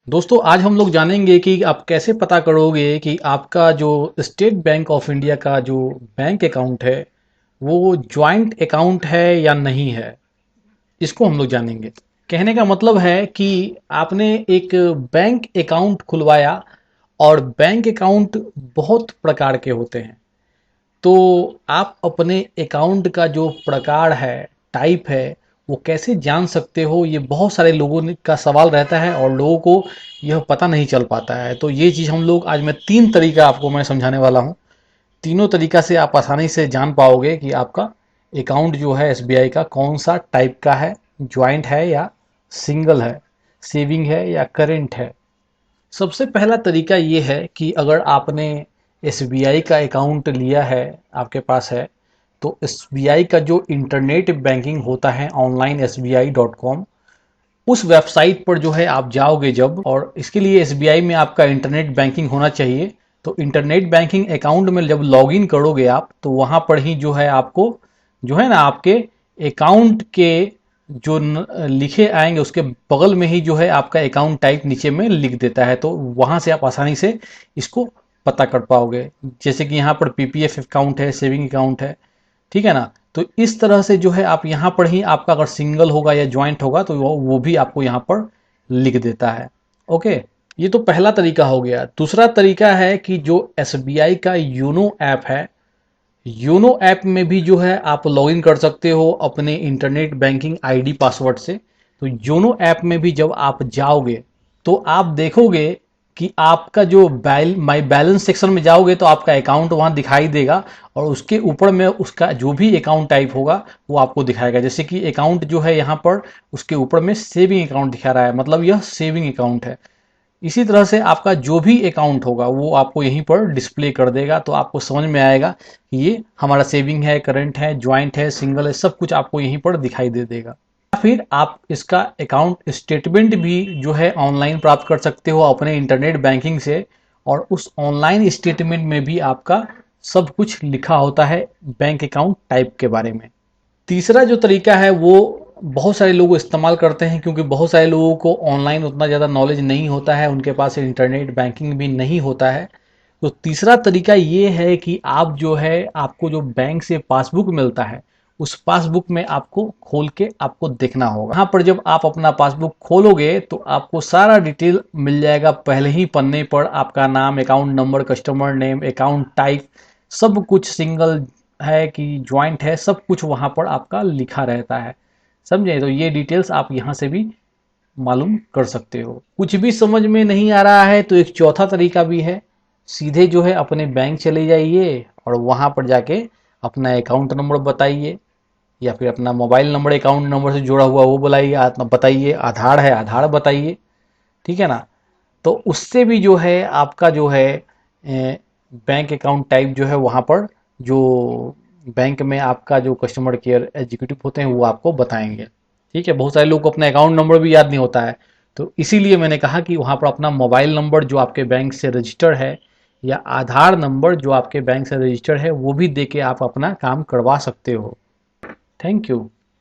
दोस्तों आज हम लोग जानेंगे कि आप कैसे पता करोगे कि आपका जो स्टेट बैंक ऑफ इंडिया का जो बैंक अकाउंट है वो जॉइंट अकाउंट है या नहीं है। इसको हम लोग जानेंगे। कहने का मतलब है कि आपने एक बैंक अकाउंट खुलवाया और बैंक अकाउंट बहुत प्रकार के होते हैं। तो आप अपने अकाउंट का जो प्रकार है, टाइप है, वो कैसे जान सकते हो? ये बहुत सारे लोगों का सवाल रहता है और लोगों को यह पता नहीं चल पाता है। तो ये चीज़ हम लोग आज मैं 3 तरीका आपको मैं समझाने वाला हूँ। तीनों तरीका से आप आसानी से जान पाओगे कि आपका अकाउंट जो है एसबीआई का कौन सा टाइप का है, ज्वाइंट है या सिंगल है, सेविंग है या करेंट है। सबसे पहला तरीका ये है कि अगर आपने एसबीआई का अकाउंट लिया है, आपके पास है, तो एसबीआई का जो इंटरनेट बैंकिंग होता है ऑनलाइन sbi.com, उस वेबसाइट पर जो है आप जाओगे जब, और इसके लिए एसबीआई में आपका इंटरनेट बैंकिंग होना चाहिए। तो इंटरनेट बैंकिंग अकाउंट में जब लॉगिन करोगे आप, तो वहाँ पर ही जो है आपको जो है ना आपके अकाउंट के जो लिखे आएंगे उसके बगल में ही जो है आपका अकाउंट टाइप नीचे में लिख देता है। तो वहाँ से आप आसानी से इसको पता कर पाओगे। जैसे कि यहाँ पर पीपीएफ अकाउंट है, सेविंग अकाउंट है, ठीक है ना। तो इस तरह से जो है आप यहाँ पर ही आपका अगर सिंगल होगा या ज्वाइंट होगा तो वो भी आपको यहाँ पर लिख देता है। ओके, ये तो पहला तरीका हो गया। दूसरा तरीका है कि जो एसबीआई का यूनो ऐप है, यूनो ऐप में भी जो है आप लॉगिन कर सकते हो अपने इंटरनेट बैंकिंग आईडी पासवर्ड से। तो यूनो ऐप में भी जब आप जाओगे तो आप देखोगे कि आपका जो माई बैलेंस सेक्शन में जाओगे तो आपका अकाउंट वहाँ दिखाई देगा, और उसके ऊपर में उसका जो भी अकाउंट टाइप होगा वो आपको दिखाएगा। जैसे कि अकाउंट जो है यहाँ पर उसके ऊपर में सेविंग अकाउंट दिखा रहा है, मतलब यह सेविंग अकाउंट है। इसी तरह से आपका जो भी अकाउंट होगा वो आपको यहीं पर डिस्प्ले कर देगा, तो आपको समझ में आएगा कि ये हमारा सेविंग है, करंट है, ज्वाइंट है, सिंगल है, सब कुछ आपको यहीं पर दिखाई दे देगा। या फिर आप इसका अकाउंट स्टेटमेंट भी जो है ऑनलाइन प्राप्त कर सकते हो अपने इंटरनेट बैंकिंग से, और उस ऑनलाइन स्टेटमेंट में भी आपका सब कुछ लिखा होता है बैंक अकाउंट टाइप के बारे में। तीसरा जो तरीका है वो बहुत सारे लोग इस्तेमाल करते हैं, क्योंकि बहुत सारे लोगों को ऑनलाइन उतना ज़्यादा नॉलेज नहीं होता है, उनके पास इंटरनेट बैंकिंग भी नहीं होता है। तो तीसरा तरीका ये है कि आप जो है आपको जो बैंक से पासबुक मिलता है उस पासबुक में आपको खोल के आपको देखना होगा। यहाँ पर जब आप अपना पासबुक खोलोगे तो आपको सारा डिटेल मिल जाएगा पहले ही पन्ने पर। आपका नाम, account number, customer name, account type, सब कुछ सिंगल है कि ज्वाइंट है, सब कुछ वहाँ पर आपका लिखा रहता है। समझे? तो ये डिटेल्स आप यहाँ से भी मालूम कर सकते हो। कुछ भी समझ में नहीं आ रहा है तो एक चौथा तरीका भी है। सीधे जो है अपने बैंक चले जाइए और वहाँ पर जाके अपना अकाउंट नंबर बताइए, या फिर अपना मोबाइल नंबर अकाउंट नंबर से जुड़ा हुआ वो बताइए, आधार है आधार बताइए, ठीक है ना। तो उससे भी जो है आपका जो है बैंक अकाउंट टाइप जो है वहाँ पर जो बैंक में आपका जो कस्टमर केयर एग्जीक्यूटिव होते हैं वो आपको बताएंगे। ठीक है, बहुत सारे लोगों को अपना अकाउंट नंबर भी याद नहीं होता है, तो इसीलिए मैंने कहा कि वहाँ पर अपना मोबाइल नंबर जो आपके बैंक से रजिस्टर है या आधार नंबर जो आपके बैंक से रजिस्टर है वो भी दे के आप अपना काम करवा सकते हो। Thank you.